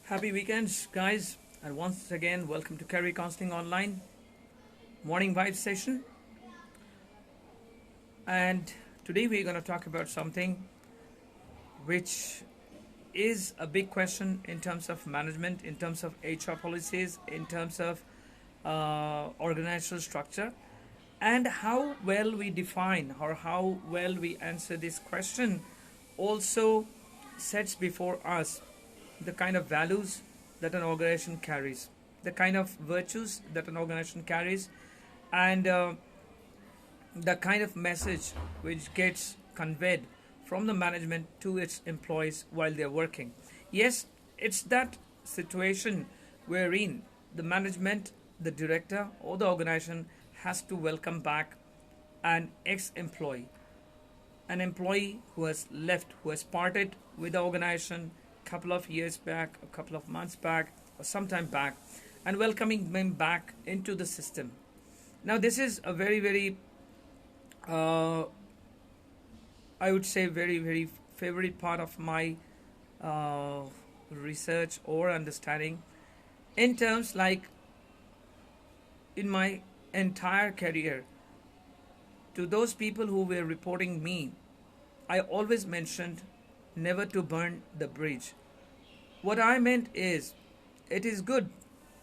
Happy weekends, guys, and once again, welcome to Career Counseling Online morning vibe session. And today we're going to talk about something which is a big question in terms of management, in terms of HR policies, in terms of organizational structure, and how well we define or how well we answer this question also sets before us the kind of values that an organization carries, the kind of virtues that an organization carries, and the kind of message which gets conveyed from the management to its employees while they're working. Yes, it's that situation wherein the management, the director, or the organization has to welcome back an ex employee, an employee who has left, who has parted with the organization a couple of years back, a couple of months back, or sometime back, and welcoming them back into the system. Now, this is a very, uh, I would say, very favorite part of my uh, research or understanding in terms like in my entire career. To those people who were reporting me, I always mentioned never to burn the bridge. What I meant is, it is good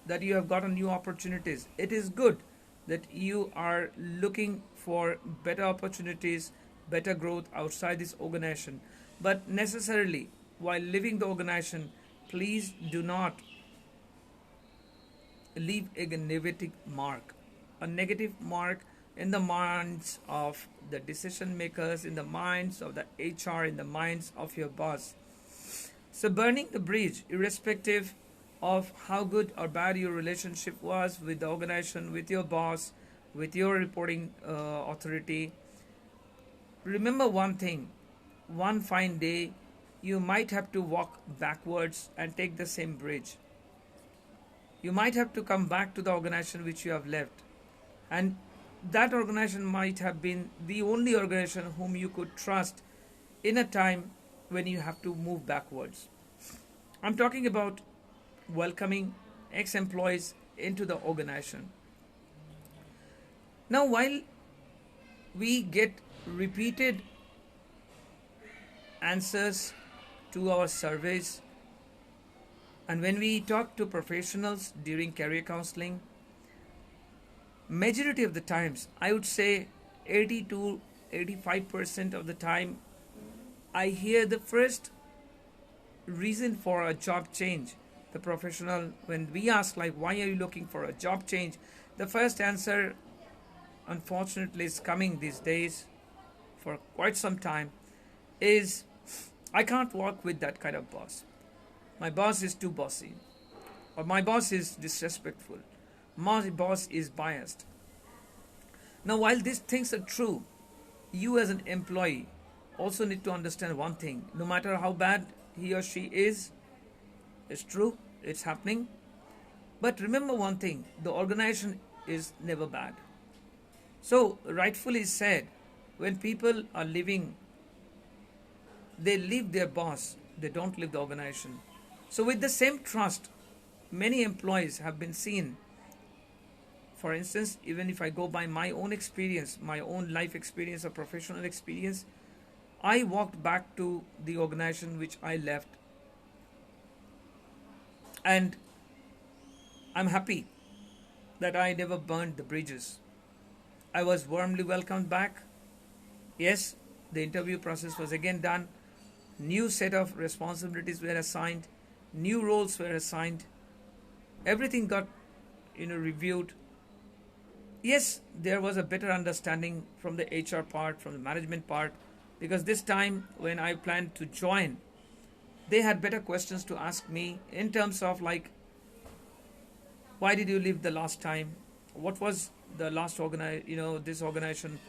that you have gotten new opportunities. It is good that you are looking for better opportunities, better growth outside this organization. But necessarily, while leaving the organization, please do not leave a negative mark in the minds of the decision makers, in the minds of the HR, in the minds of your boss. So, burning the bridge, irrespective of how good or bad your relationship was with the organization, with your boss, with your reporting authority, remember one thing: one fine day, you might have to walk backwards and take the same bridge. You might have to come back to the organization which you have left. And that organization might have been the only organization whom you could trust in a time when you have to move backwards. I'm talking about welcoming ex employees into the organization. Now, while we get repeated answers to our surveys, and when we talk to professionals during career counseling, majority of the times, I would say 80 to 85% of the time, I hear the first reason for a job change. The professional, when we ask, like, why are you looking for a job change? The first answer, unfortunately, is coming these days for quite some time is, I can't work with that kind of boss. My boss is too bossy, or my boss is disrespectful. My boss is biased. Now, while these things are true, you as an employee also need to understand one thing: no matter how bad he or she is, it's true, it's happening. But remember one thing: the organization is never bad. So, rightfully said, when people are leaving, they leave their boss, they don't leave the organization. So, with the same trust, many employees have been seen. For instance, even if I go by my own experience, my own life experience or professional experience, I walked back to the organization which I left, and I'm happy that I never burned the bridges. I was warmly welcomed back. Yes, the interview process was again done. New set of responsibilities were assigned. New roles were assigned. Everything got reviewed. Yes, there was a better understanding from the HR part, from the management part, because this time when I planned to join, they had better questions to ask me in terms of, like, why did you leave the last time? What was the last this organization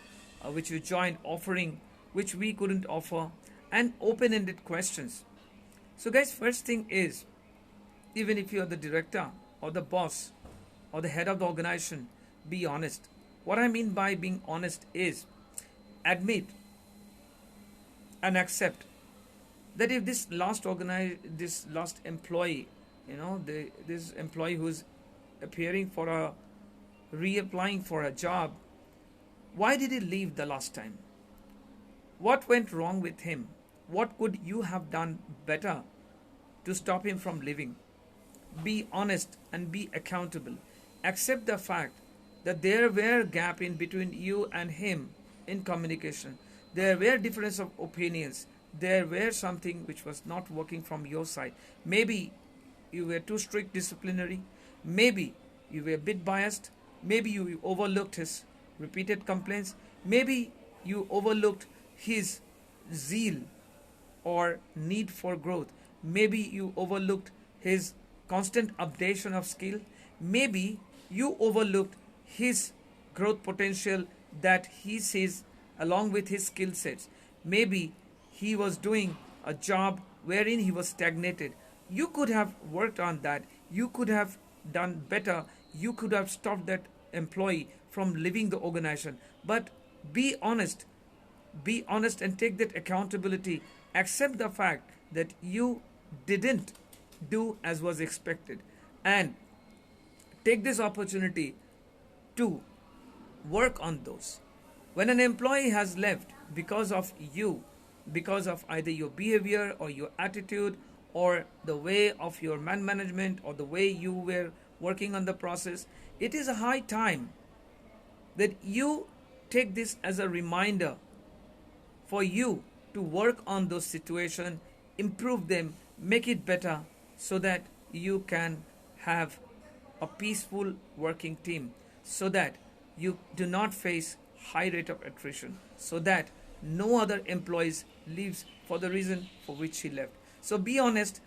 which you joined offering, which we couldn't offer, and open-ended questions. So, guys, first thing is, even if you're the director or the boss or the head of the organization, be honest. What I mean by being honest is, admit and accept that if this last employee this employee who's appearing for a reapplying for a job, why did he leave the last time? What went wrong with him? What could you have done better to stop him from leaving? Be honest and be accountable. Accept the fact that there were gap in between you and him in communication. There were difference of opinions. There were something which was not working from your side. Maybe you were too strict disciplinary. Maybe you were a bit biased. Maybe you overlooked his repeated complaints. Maybe you overlooked his zeal or need for growth. Maybe you overlooked his constant updation of skill. Maybe you overlooked his growth potential that he sees along with his skill sets. Maybe he was doing a job wherein he was stagnated. You could have worked on that. You could have done better. You could have stopped that employee from leaving the organization. But be honest. Be honest and take that accountability. Accept the fact that you didn't do as was expected. And take this opportunity to work on those. When an employee has left because of you, because of either your behavior or your attitude or the way of your management or the way you were working on the process, it is a high time that you take this as a reminder for you to work on those situations, improve them, make it better so that you can have a peaceful working team, so that you do not face high rate of attrition, so that no other employees leaves for the reason for which he left. So be honest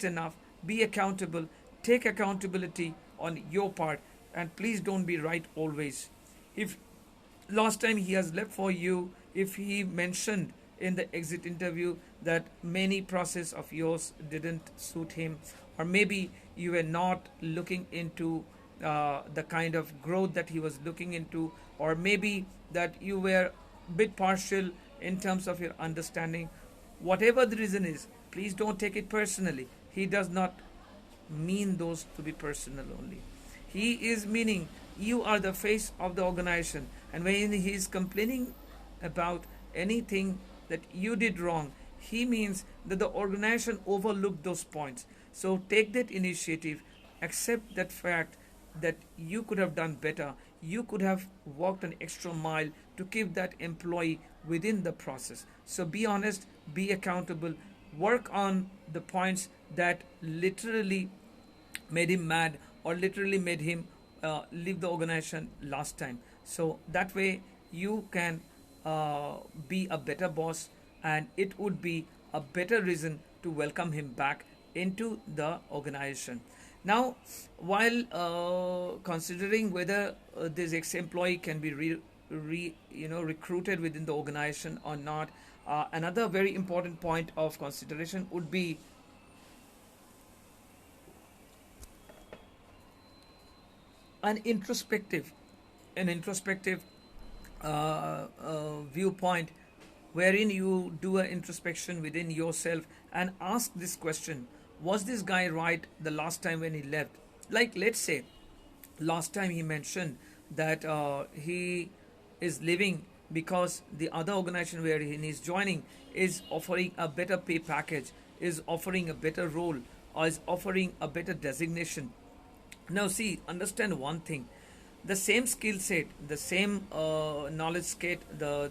enough, be accountable, take accountability on your part, and please don't be right always. If last time he has left for you, if he mentioned in the exit interview that many process of yours didn't suit him, or maybe you were not looking into the kind of growth that he was looking into, or maybe that you were a bit partial in terms of your understanding, whatever the reason is, please don't take it personally. He does not mean those to be personal only. He is meaning you are the face of the organization, and when he is complaining about anything that you did wrong, he means that the organization overlooked those points. So take that initiative, accept that fact that you could have done better, you could have walked an extra mile to keep that employee within the process. So be honest, be accountable, work on the points that literally made him mad or literally made him leave the organization last time. So that way you can be a better boss, and it would be a better reason to welcome him back into the organization. Now, while considering whether this ex-employee can be recruited within the organization or not, another very important point of consideration would be an introspective viewpoint, wherein you do an introspection within yourself and ask this question: was this guy right the last time when he left? Like, let's say last time he mentioned that he is leaving because the other organization where he is joining is offering a better pay package, is offering a better role, or is offering a better designation. Now see, understand one thing: the same skill set, the same knowledge set, the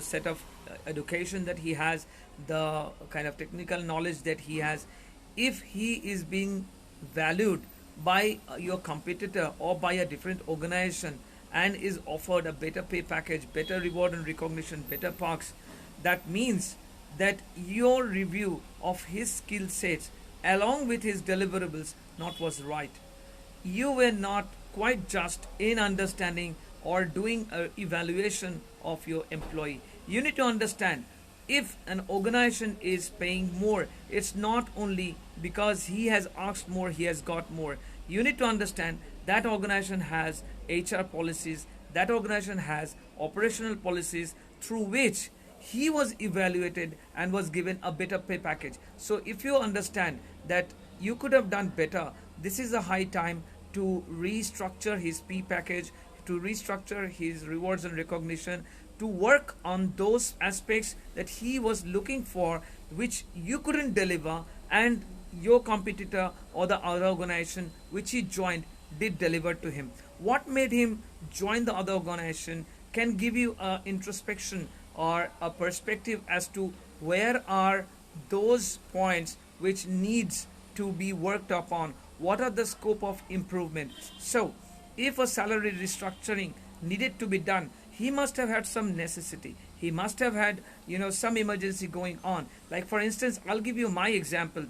set of education that he has, the kind of technical knowledge that he has, if he is being valued by your competitor or by a different organization and is offered a better pay package, better reward and recognition, better perks, that means that your review of his skill sets along with his deliverables not was right. You were not quite just in understanding or doing an evaluation of your employee. You need to understand, if an organization is paying more, it's not only because he has asked more, he has got more. You need to understand that organization has HR policies, that organization has operational policies through which he was evaluated and was given a better pay package. So if you understand that you could have done better. This is a high time to restructure his P package, to restructure his rewards and recognition, to work on those aspects that he was looking for, which you couldn't deliver, and your competitor or the other organization which he joined did deliver to him. What made him join the other organization can give you a introspection or a perspective as to where are those points which needs to be worked upon, what are the scope of improvement. So if a salary restructuring needed to be done, he must have had some necessity, he must have had some emergency going on. Like for instance, I'll give you my example.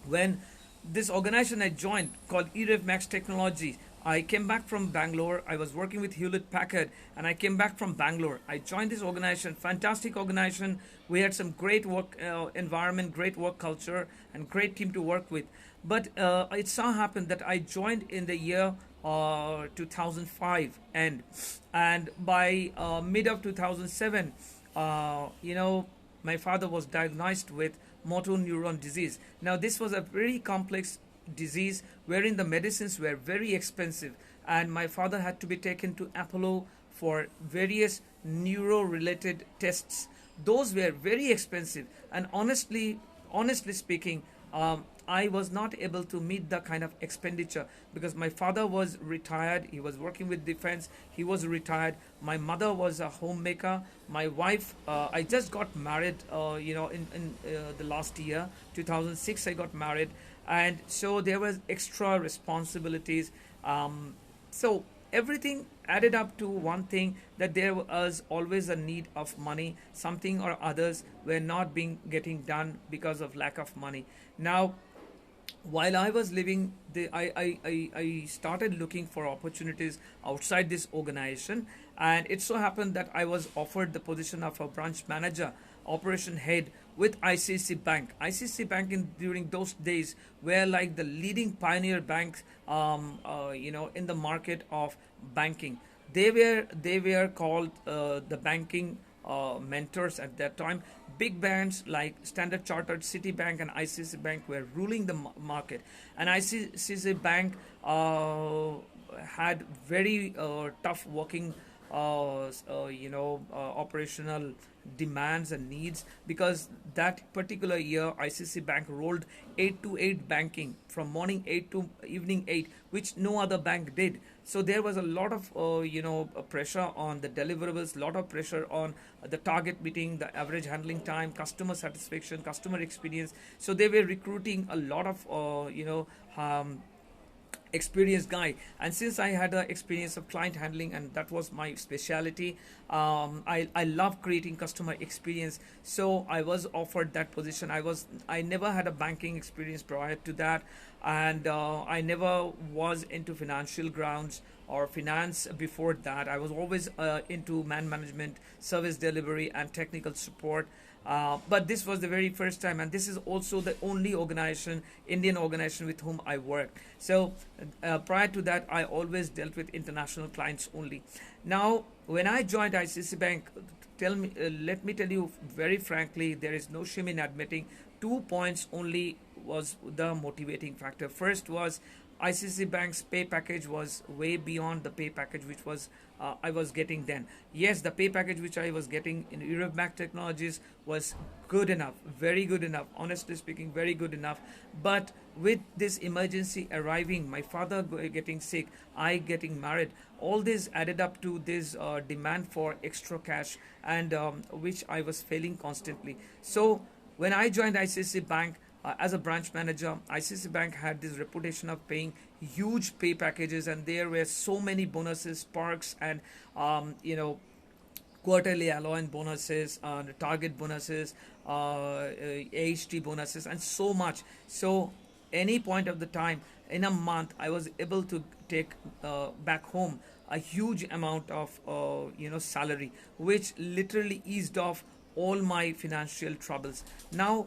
When this organization I joined called Max Technology, I came back from Bangalore. I was working with Hewlett Packard, and I came back from Bangalore. I joined this organization, fantastic organization. We had some great work environment, great work culture, and great team to work with. But it so happened that I joined in the year 2005, and by mid of 2007, my father was diagnosed with motor neuron disease. Now, this was a very complex disease wherein the medicines were very expensive, and my father had to be taken to Apollo for various neuro related tests. Those were very expensive, and honestly speaking, I was not able to meet the kind of expenditure because my father was retired. He was working with defense. He was retired. My mother was a homemaker. My wife, I just got married, in the last year, 2006, I got married. And so there was extra responsibilities. So everything added up to one thing, that there was always a need of money. Something or others were not being getting done because of lack of money. Now, while I was living, I started looking for opportunities outside this organization, and it so happened that I was offered the position of a branch manager, operation head with ICICI Bank. ICICI Bank during those days were like the leading pioneer banks, in the market of banking. They were called the banking mentors at that time. Big banks like Standard Chartered, Citibank, and ICICI Bank were ruling the market. And ICICI Bank had very tough working, operational demands and needs, because that particular year ICICI Bank rolled 8 to 8 banking from morning 8 to evening 8, which no other bank did. So there was a lot of pressure on the deliverables, lot of pressure on the target meeting, the average handling time, customer satisfaction, customer experience. So they were recruiting a lot of experienced guy. And since I had the experience of client handling, and that was my specialty, I love creating customer experience. So I was offered that position. I never had a banking experience prior to that, and I never was into financial grounds or finance before that. I was always into man management, service delivery, and technical support. But this was the very first time, and this is also the only organization, Indian organization, with whom I worked. So prior to that, I always dealt with international clients only. Now, when I joined ICICI Bank, let me tell you very frankly, there is no shame in admitting 2 points only was the motivating factor. First was ICICI Bank's pay package was way beyond the pay package which was I was getting then. Yes, the pay package which I was getting in Mac Technologies was good enough, very good enough, honestly speaking, very good enough. But with this emergency arriving, my father getting sick, I getting married, all this added up to this demand for extra cash, and which I was failing constantly. So when I joined ICICI Bank, as a branch manager, ICICI Bank had this reputation of paying huge pay packages, and there were so many bonuses, perks, and quarterly allowance bonuses, target bonuses, AHT bonuses, and so much. So any point of the time in a month, I was able to take back home a huge amount of salary, which literally eased off all my financial troubles. Now,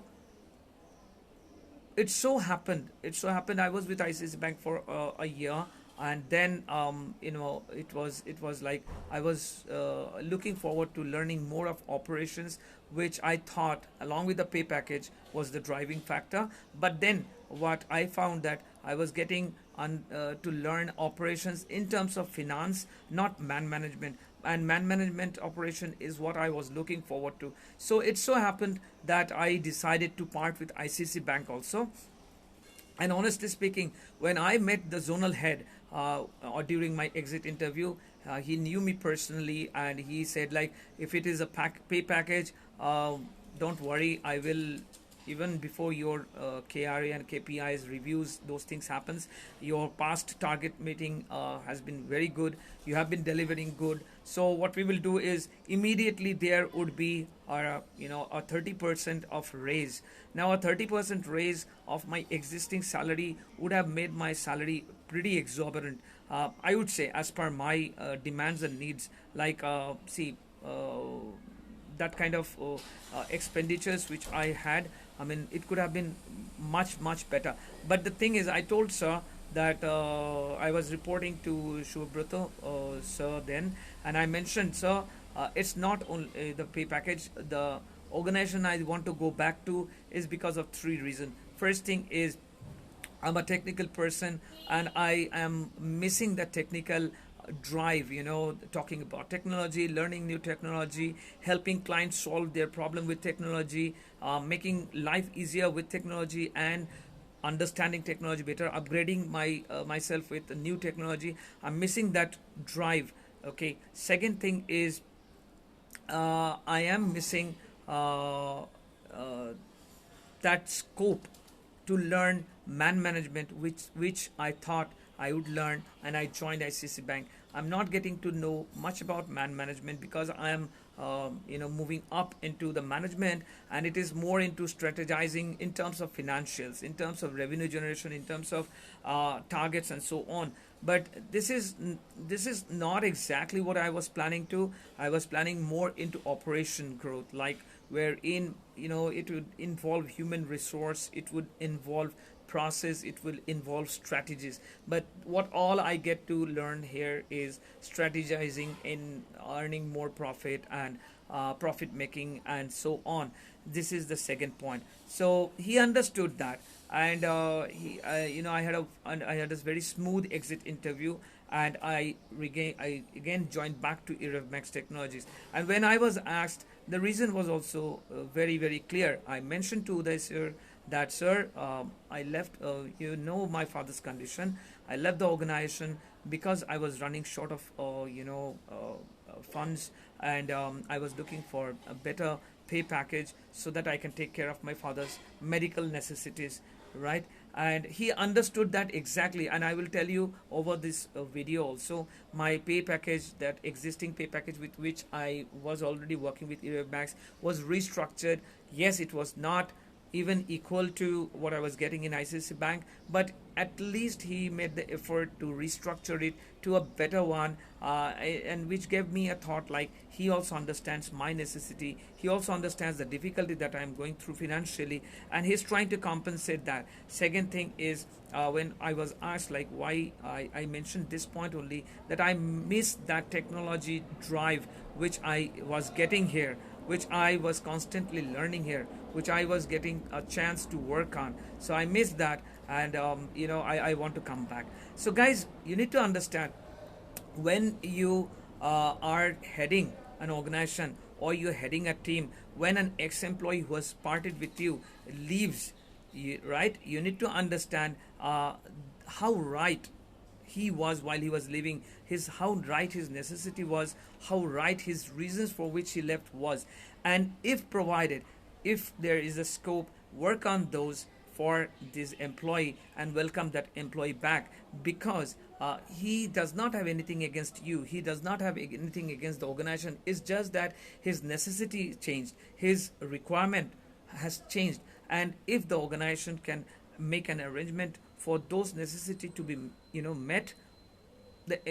it so happened I was with ICICI Bank for a year, and then it was like I was looking forward to learning more of operations, which I thought, along with the pay package, was the driving factor. But then what I found that I was getting to learn operations in terms of finance, not man management. And man management operation is what I was looking forward to. So it so happened that I decided to part with ICC Bank also. And honestly speaking, when I met the zonal head or during my exit interview, he knew me personally, and he said like, if it is a pay package, don't worry, I will, even before your KRA and KPIs reviews, those things happens. Your past target meeting has been very good. You have been delivering good. So what we will do is immediately there would be a 30% of raise. Now a 30% raise of my existing salary would have made my salary pretty exorbitant. I would say, as per my demands and needs, like see. That kind of expenditures which I had, I mean, it could have been much better. But the thing is, I told sir that I was reporting to Shubhrato sir then, and I mentioned, sir, it's not only the pay package. The organization I want to go back to is because of three reasons. First thing is, I'm a technical person and I am missing that technical drive, talking about technology, learning new technology, helping clients solve their problem with technology, making life easier with technology, and understanding technology better, upgrading myself with new technology. I'm missing that drive. Okay. Second thing is, I am missing that scope to learn man management, which I thought I would learn, and I joined ICC Bank. I'm not getting to know much about man management because I am moving up into the management, and it is more into strategizing in terms of financials, in terms of revenue generation, in terms of targets and so on. But this is not exactly what I was planning to. I was planning more into operation growth, like wherein it would involve human resource, it would involve process, it will involve strategies. But what all I get to learn here is strategizing in earning more profit and profit making and so on. This is the second point. So he understood that, and I had this very smooth exit interview, and I again joined back to Max Technologies. And when I was asked, the reason was also very clear. I mentioned to the sir that, sir, I left, my father's condition. I left the organization because I was running short of funds, and I was looking for a better pay package so that I can take care of my father's medical necessities, right? And he understood that exactly. And I will tell you over this video also, my pay package, that existing pay package with which I was already working with Max, was restructured. Yes, it was not even equal to what I was getting in ICICI Bank, but at least he made the effort to restructure it to a better one, and which gave me a thought like, he also understands my necessity, he also understands the difficulty that I am going through financially, and he's trying to compensate that. Second thing is, when I was asked like why, I mentioned this point only, that I missed that technology drive which I was getting here, which I was constantly learning here, which I was getting a chance to work on. So I missed that, and I want to come back. So guys, you need to understand, when you are heading an organization or you're heading a team, when an ex-employee who has parted with you leaves, right? You need to understand how right he was while he was living, his how right his necessity was, how right his reasons for which he left was, and if provided, if there is a scope, work on those for this employee and welcome that employee back, because he does not have anything against you, he does not have anything against the organization. It's just that his necessity changed, his requirement has changed, and if the organization can make an arrangement for those necessity to be met,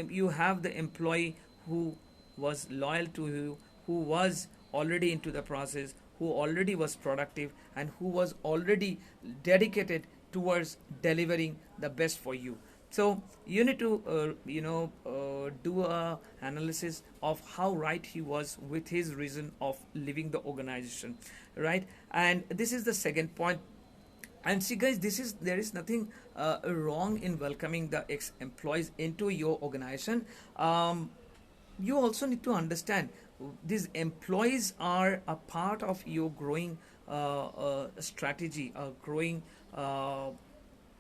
you have the employee who was loyal to you, who was already into the process, who already was productive, and who was already dedicated towards delivering the best for you. So you need to do a analysis of how right he was with his reason of leaving the organization, right? And this is the second point. And see, guys, there is nothing wrong in welcoming the ex-employees into your organization. You also need to understand these employees are a part of your growing strategy, a growing, uh,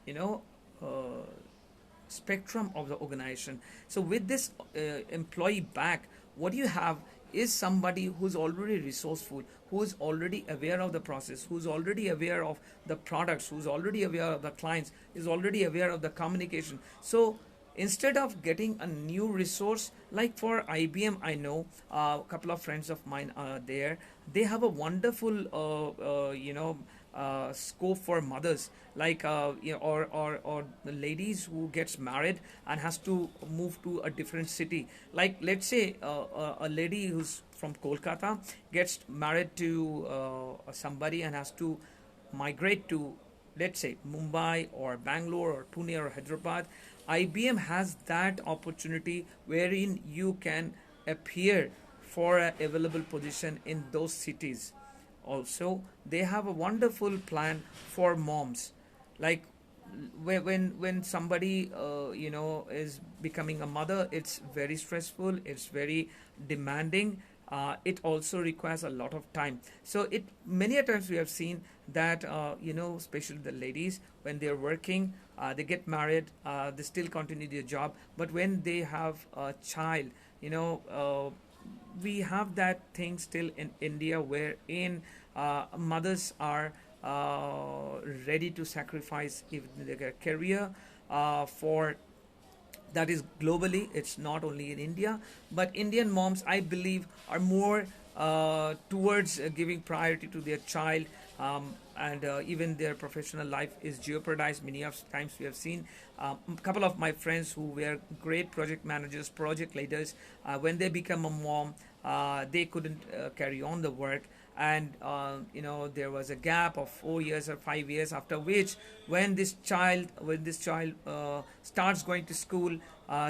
you know, spectrum of the organization. So with this employee back, what you have is somebody who's already resourceful, who's already aware of the process, who's already aware of the products, who's already aware of the clients, is already aware of the communication. So instead of getting a new resource, like for IBM, I know a couple of friends of mine are there. They have a wonderful scope for mothers, like or the ladies who gets married and has to move to a different city. Like, let's say a lady who's from Kolkata gets married to somebody and has to migrate to, let's say, Mumbai or Bangalore or Pune or Hyderabad. IBM has that opportunity wherein you can appear for an available position in those cities. Also, they have a wonderful plan for moms. Like, when somebody is becoming a mother, it's very stressful, it's very demanding. It also requires a lot of time. So it many a times we have seen that especially the ladies, when they're working, they get married, they still continue their job, but when they have a child, we have that thing still in India, wherein mothers are ready to sacrifice even their career for, that is globally, it's not only in India, but Indian moms, I believe, are more towards giving priority to their child, and even their professional life is jeopardized. Many of times we have seen a couple of my friends who were great project managers, project leaders, when they become a mom, they couldn't carry on the work, and there was a gap of 4 years or 5 years, after which when this child starts going to school,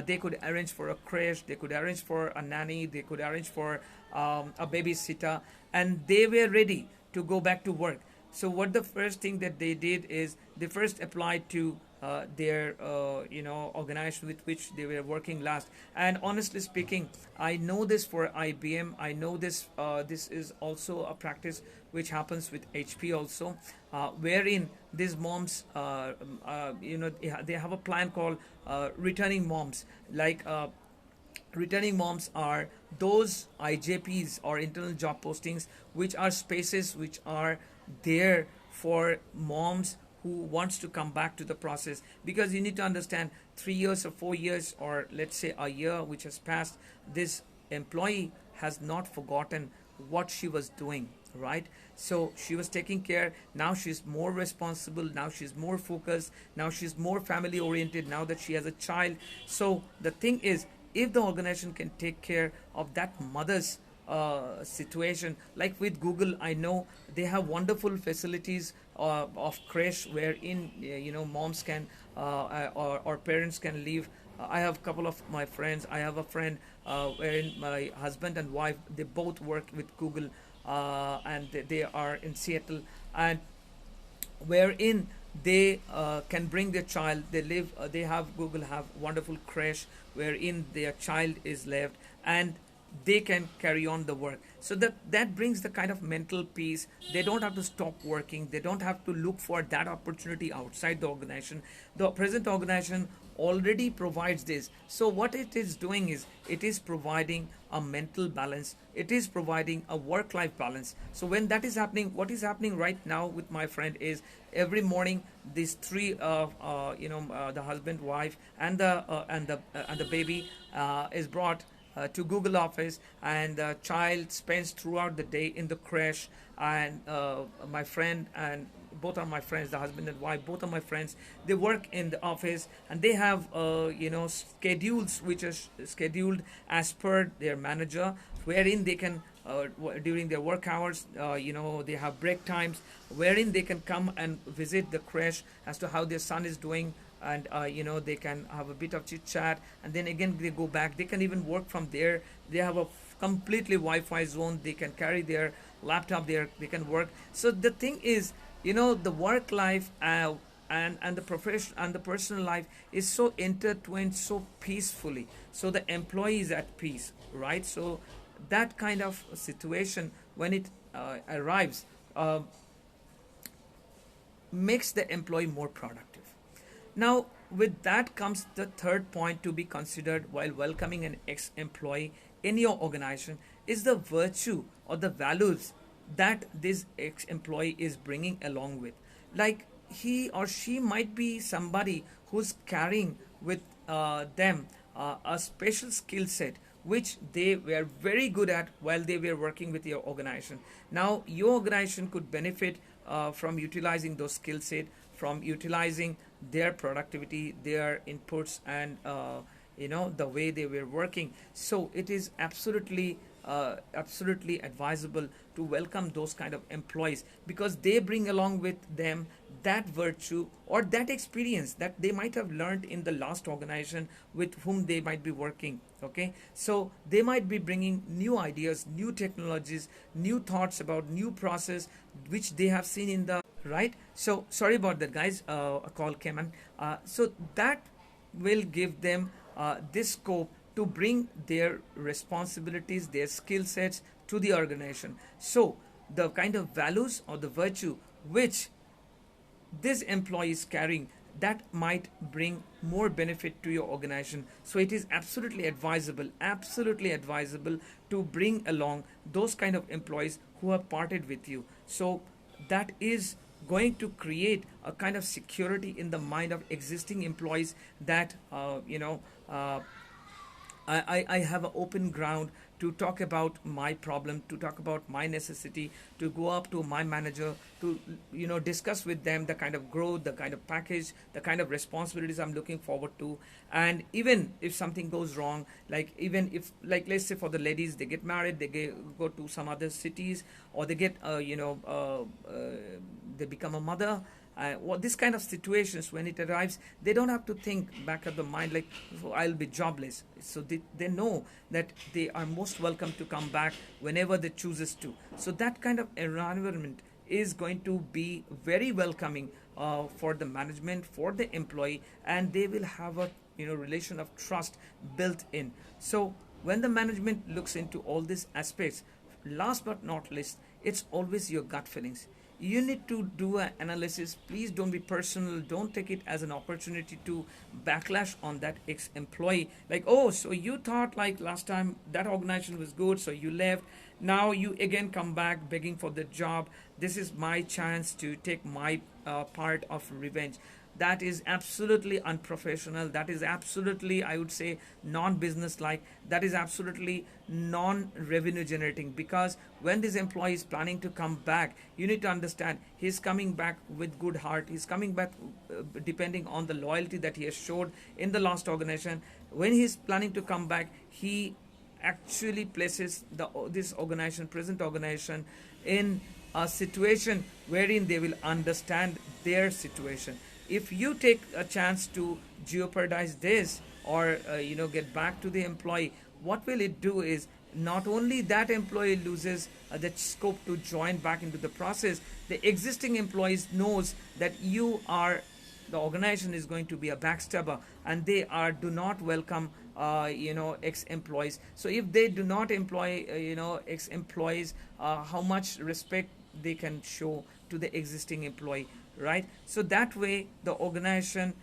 they could arrange for a crash, they could arrange for a nanny, they could arrange for a babysitter, and they were ready to go back to work. So what the first thing that they did is they first applied to their organization with which they were working last. And honestly speaking, I know this for IBM. I know this. This is also a practice which happens with HP also, wherein these moms, they have a plan called returning moms. Like, returning moms are those IJPs or internal job postings, which are spaces which are there for moms who wants to come back to the process. Because you need to understand, 3 years or 4 years, or let's say a year which has passed, this employee has not forgotten what she was doing, right? So she was taking care, now she's more responsible, now she's more focused, now she's more family oriented, now that she has a child. So the thing is, if the organization can take care of that mother's situation, like with Google, I know they have wonderful facilities of crash, wherein moms can or parents can leave. I have a couple of my friends. I have a friend wherein my husband and wife, they both work with Google, and they are in Seattle, and wherein they can bring their child. They live. They have Google have wonderful crash wherein their child is left, and they can carry on the work. So that brings the kind of mental peace. They don't have to stop working. They don't have to look for that opportunity outside the organization. The present organization already provides this. So what it is doing is, it is providing a mental balance, it is providing a work life balance. So when that is happening, what is happening right now with my friend is, every morning these three the husband, wife, and the baby is brought to Google office, and the child spends throughout the day in the crash. And my friend, and both are my friends, the husband and wife, both are my friends, they work in the office, and they have schedules which are scheduled as per their manager, wherein they can during their work hours, they have break times wherein they can come and visit the crash as to how their son is doing, and they can have a bit of chit chat, and then again they go back. They can even work from there. They have a completely Wi-Fi zone. They can carry their laptop there, they can work. So the thing is, the work life and the profession and the personal life is so intertwined so peacefully, so the employee is at peace, right? So that kind of situation, when it arrives, uh, makes the employee more productive. Now, with that comes the third point to be considered while welcoming an ex employee in your organization is the virtue or the values that this ex employee is bringing along with. Like, he or she might be somebody who's carrying with them a special skill set which they were very good at while they were working with your organization. Now, your organization could benefit from utilizing those skill set, from utilizing their productivity, their inputs, and the way they were working. So it is absolutely advisable to welcome those kind of employees, because they bring along with them that virtue or that experience that they might have learned in the last organization with whom they might be working. Okay, so they might be bringing new ideas, new technologies, new thoughts about new process which they have seen in the right. So sorry about that, guys. A call came in. So that will give them this scope to bring their responsibilities, their skill sets to the organization. So the kind of values or the virtue which this employee is carrying, that might bring more benefit to your organization. So it is absolutely advisable to bring along those kind of employees who have parted with you. So that is going to create a kind of security in the mind of existing employees that I have an open ground to talk about my problem, to talk about my necessity, to go up to my manager, to discuss with them the kind of growth, the kind of package, the kind of responsibilities I'm looking forward to. And even if something goes wrong, like even if, like, let's say for the ladies, they get married, go to some other cities, or they get they become a mother. This kind of situations, when it arrives, they don't have to think back of the mind like, "Oh, I'll be jobless." So they know that they are most welcome to come back whenever they chooses to. So that kind of environment is going to be very welcoming for the management, for the employee, and they will have a relation of trust built in. So when the management looks into all these aspects, last but not least, it's always your gut feelings. You need to do an analysis. Please don't be personal. Don't take it as an opportunity to backlash on that ex-employee. Like, oh, so you thought like last time that organization was good, so you left. Now you again come back begging for the job. This is my chance to take my part of revenge. That is absolutely unprofessional. That is absolutely, I would say, non-business like. That is absolutely non-revenue generating, because when this employee is planning to come back, you need to understand he's coming back with good heart. He's coming back depending on the loyalty that he has showed in the last organization. When he's planning to come back, he actually places this organization, present organization, in a situation wherein they will understand their situation. If you take a chance to jeopardize this, or get back to the employee, what will it do is, not only that employee loses the scope to join back into the process, the existing employees knows that the organization is going to be a backstabber, and they do not welcome ex-employees. So if they do not employ ex-employees, how much respect they can show to the existing employee, right? So that way the organization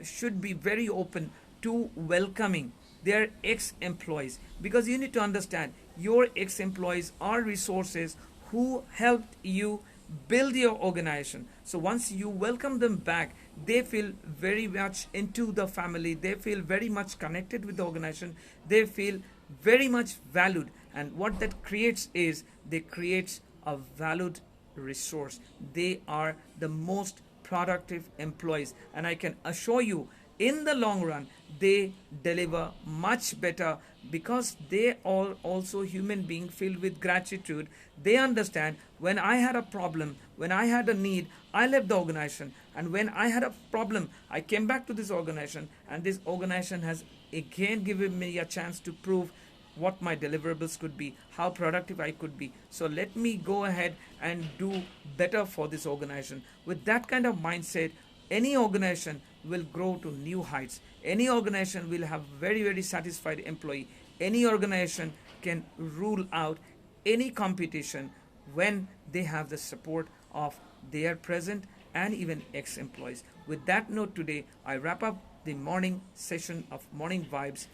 should be very open to welcoming their ex-employees, because you need to understand your ex-employees are resources who helped you build your organization. So once you welcome them back, they feel very much into the family, they feel very much connected with the organization, they feel very much valued, and what that creates is, they create a valued resource. They are the most productive employees, and I can assure you, in the long run, they deliver much better, because they are also human beings filled with gratitude. They understand, when I had a problem, when I had a need, I left the organization, and when I had a problem, I came back to this organization, and this organization has again given me a chance to prove what my deliverables could be, how productive I could be. So let me go ahead and do better for this organization. With that kind of mindset, any organization will grow to new heights. Any organization will have very, very satisfied employee. Any organization can rule out any competition when they have the support of their present and even ex-employees. With that note today, I wrap up the morning session of Morning Vibes.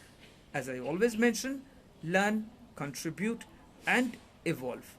As I always mention, learn, contribute, and evolve.